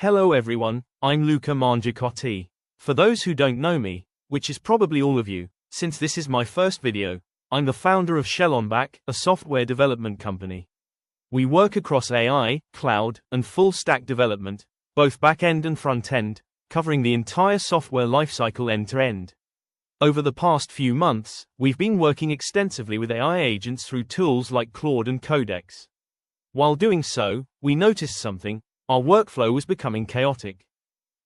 Hello everyone, I'm Luca Mangiacotti. For those who don't know me, which is probably all of you, since this is my first video, I'm the founder of Shellonback, a software development company. We work across AI, cloud, and full-stack development, both back-end and front-end, covering the entire software lifecycle end-to-end. Over the past few months, we've been working extensively with AI agents through tools like Claude and Codex. While doing so, we noticed something: our workflow was becoming chaotic.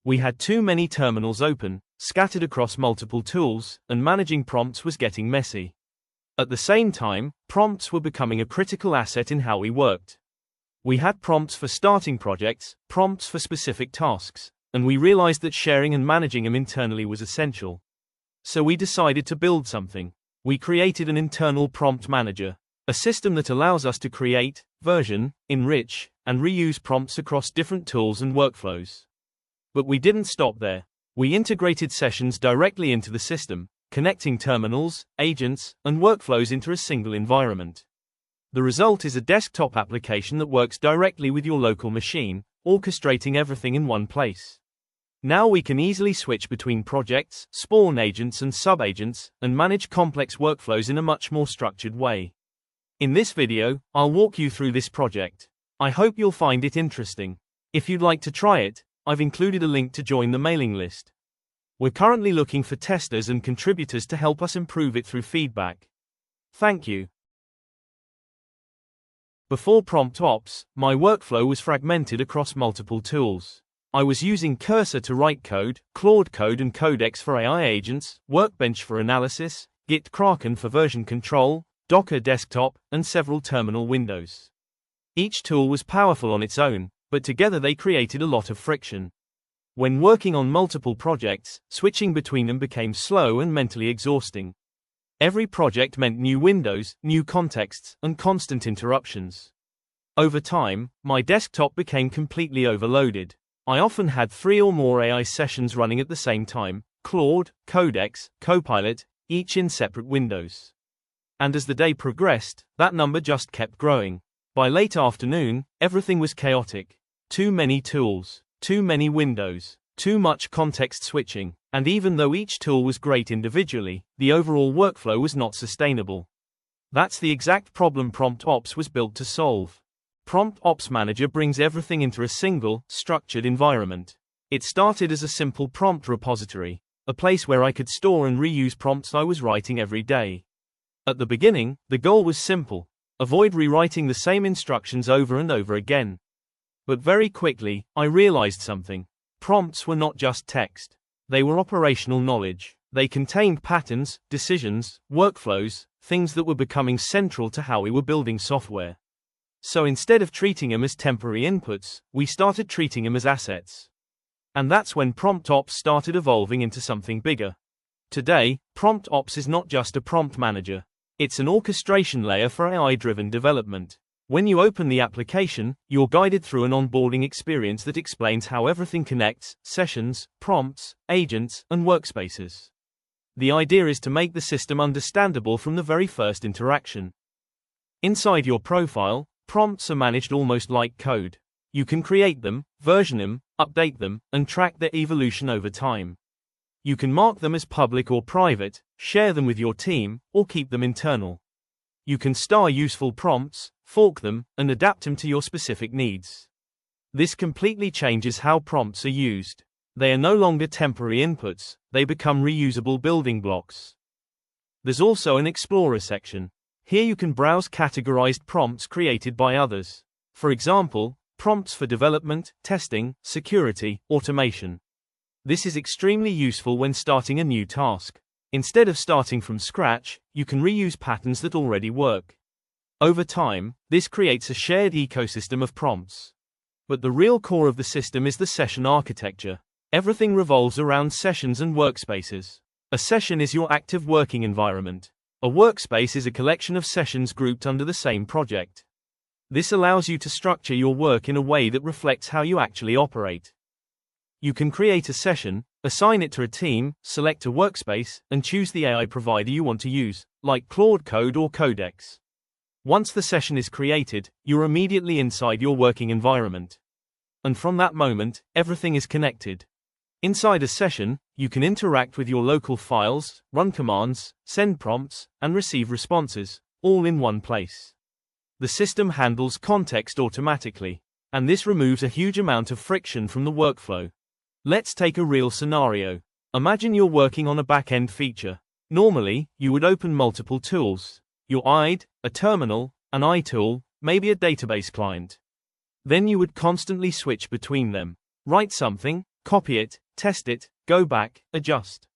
We had too many terminals open, scattered across multiple tools, and managing prompts was getting messy. At the same time, prompts were becoming a critical asset in how we worked. We had prompts for starting projects, prompts for specific tasks, and we realized that sharing and managing them internally was essential. So we decided to build something. We created an internal prompt manager, a system that allows us to create, version, enrich, and reuse prompts across different tools and workflows. But we didn't stop there. We integrated sessions directly into the system, connecting terminals, agents, and workflows into a single environment. The result is a desktop application that works directly with your local machine, orchestrating everything in one place. Now we can easily switch between projects, spawn agents and sub-agents, and manage complex workflows in a much more structured way. In this video, I'll walk you through this project. I hope you'll find it interesting. If you'd like to try it, I've included a link to join the mailing list. We're currently looking for testers and contributors to help us improve it through feedback. Thank you. Before PromptOps, my workflow was fragmented across multiple tools. I was using Cursor to write code, Claude Code and Codex for AI agents, Workbench for analysis, Git Kraken for version control, Docker desktop, and several terminal windows. Each tool was powerful on its own, but together they created a lot of friction. When working on multiple projects, switching between them became slow and mentally exhausting. Every project meant new windows, new contexts, and constant interruptions. Over time, my desktop became completely overloaded. I often had 3 or more AI sessions running at the same time: Claude, Codex, Copilot, each in separate windows. And as the day progressed, that number just kept growing. By late afternoon, everything was chaotic. Too many tools, too many windows, too much context switching, and even though each tool was great individually, the overall workflow was not sustainable. That's the exact problem PromptOps was built to solve. PromptOps Manager brings everything into a single, structured environment. It started as a simple prompt repository, a place where I could store and reuse prompts I was writing every day. At the beginning, the goal was simple: avoid rewriting the same instructions over and over again. But very quickly, I realized something. Prompts were not just text. They were operational knowledge. They contained patterns, decisions, workflows, things that were becoming central to how we were building software. So instead of treating them as temporary inputs, we started treating them as assets. And that's when PromptOps started evolving into something bigger. Today, PromptOps is not just a prompt manager. It's an orchestration layer for AI-driven development. When you open the application, you're guided through an onboarding experience that explains how everything connects: sessions, prompts, agents, and workspaces. The idea is to make the system understandable from the very first interaction. Inside your profile, prompts are managed almost like code. You can create them, version them, update them, and track their evolution over time. You can mark them as public or private, share them with your team, or keep them internal. You can star useful prompts, fork them, and adapt them to your specific needs. This completely changes how prompts are used. They are no longer temporary inputs, they become reusable building blocks. There's also an Explorer section. Here you can browse categorized prompts created by others. For example, prompts for development, testing, security, automation. This is extremely useful when starting a new task. Instead of starting from scratch, you can reuse patterns that already work. Over time, this creates a shared ecosystem of prompts. But the real core of the system is the session architecture. Everything revolves around sessions and workspaces. A session is your active working environment. A workspace is a collection of sessions grouped under the same project. This allows you to structure your work in a way that reflects how you actually operate. You can create a session, assign it to a team, select a workspace, and choose the AI provider you want to use, like Claude Code or Codex. Once the session is created, you're immediately inside your working environment. And from that moment, everything is connected. Inside a session, you can interact with your local files, run commands, send prompts, and receive responses, all in one place. The system handles context automatically, and this removes a huge amount of friction from the workflow. Let's take a real scenario. Imagine you're working on a back-end feature. Normally, you would open multiple tools. Your IDE, a terminal, an iTool, maybe a database client. Then you would constantly switch between them. Write something, copy it, test it, go back, adjust.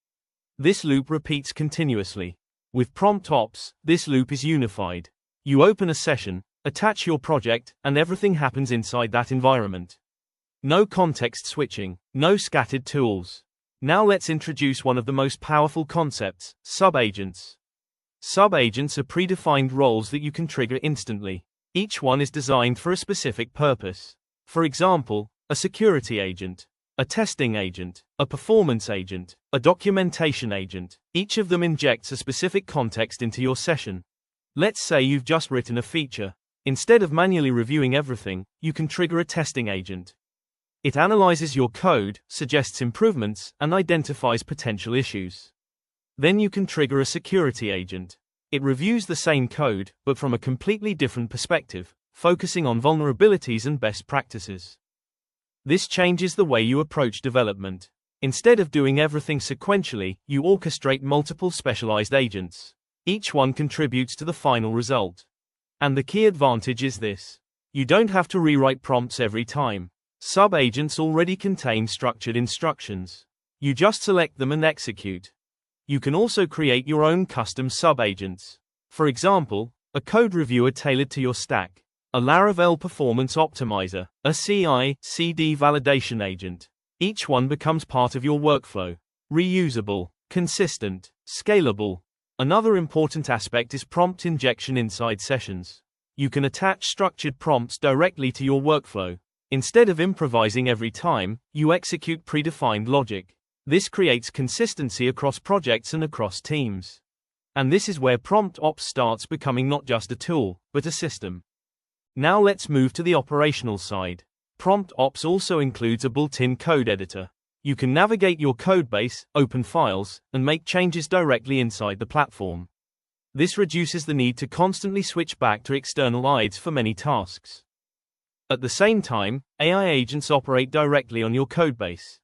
This loop repeats continuously. With PromptOps, this loop is unified. You open a session, attach your project, and everything happens inside that environment. No context switching, no scattered tools. Now let's introduce one of the most powerful concepts, sub-agents. Sub-agents are predefined roles that you can trigger instantly. Each one is designed for a specific purpose. For example, a security agent, a testing agent, a performance agent, a documentation agent. Each of them injects a specific context into your session. Let's say you've just written a feature. Instead of manually reviewing everything, you can trigger a testing agent. It analyzes your code, suggests improvements, and identifies potential issues. Then you can trigger a security agent. It reviews the same code, but from a completely different perspective, focusing on vulnerabilities and best practices. This changes the way you approach development. Instead of doing everything sequentially, you orchestrate multiple specialized agents. Each one contributes to the final result. And the key advantage is this: you don't have to rewrite prompts every time. Sub-agents already contain structured instructions. You just select them and execute. You can also create your own custom sub-agents. For example, a code reviewer tailored to your stack, a Laravel performance optimizer, a CI/CD validation agent. Each one becomes part of your workflow. Reusable, consistent, scalable. Another important aspect is prompt injection inside sessions. You can attach structured prompts directly to your workflow. Instead of improvising every time, you execute predefined logic. This creates consistency across projects and across teams. And this is where PromptOps starts becoming not just a tool, but a system. Now let's move to the operational side. PromptOps also includes a built-in code editor. You can navigate your codebase, open files, and make changes directly inside the platform. This reduces the need to constantly switch back to external IDEs for many tasks. At the same time, AI agents operate directly on your codebase.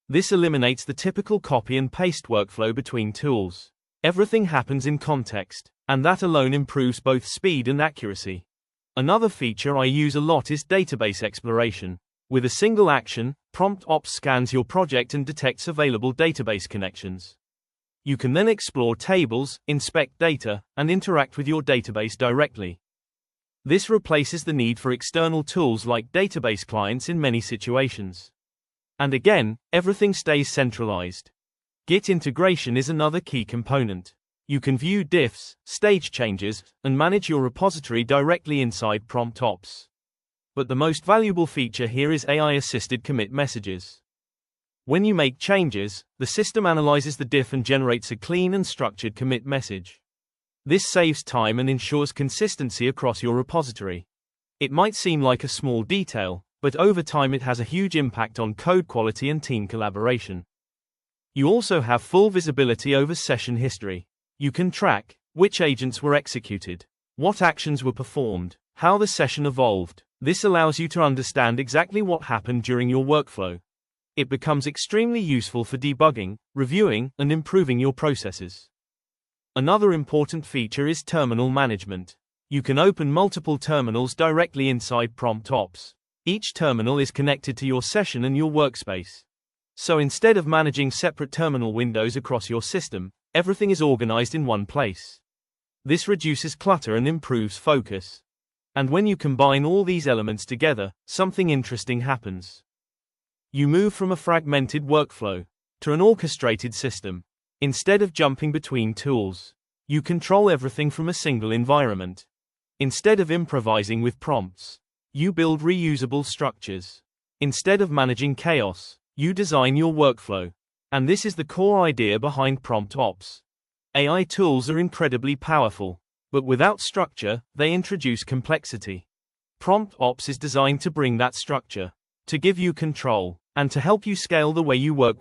This eliminates the typical copy and paste workflow between tools. Everything happens in context, and that alone improves both speed and accuracy. Another feature I use a lot is database exploration. With a single action, PromptOps scans your project and detects available database connections. You can then explore tables, inspect data, and interact with your database directly. This replaces the need for external tools like database clients in many situations. And again, everything stays centralized. Git integration is another key component. You can view diffs, stage changes, and manage your repository directly inside PromptOps. But the most valuable feature here is AI-assisted commit messages. When you make changes, the system analyzes the diff and generates a clean and structured commit message. This saves time and ensures consistency across your repository. It might seem like a small detail, but over time it has a huge impact on code quality and team collaboration. You also have full visibility over session history. You can track which agents were executed, what actions were performed, how the session evolved. This allows you to understand exactly what happened during your workflow. It becomes extremely useful for debugging, reviewing, and improving your processes. Another important feature is terminal management. You can open multiple terminals directly inside PromptOps. Each terminal is connected to your session and your workspace. So instead of managing separate terminal windows across your system, everything is organized in one place. This reduces clutter and improves focus. And when you combine all these elements together, something interesting happens. You move from a fragmented workflow to an orchestrated system. Instead of jumping between tools, you control everything from a single environment. Instead of improvising with prompts, you build reusable structures. Instead of managing chaos, you design your workflow. And this is the core idea behind PromptOps. AI tools are incredibly powerful, but without structure, they introduce complexity. PromptOps is designed to bring that structure. to give you control, and to help you scale the way you work with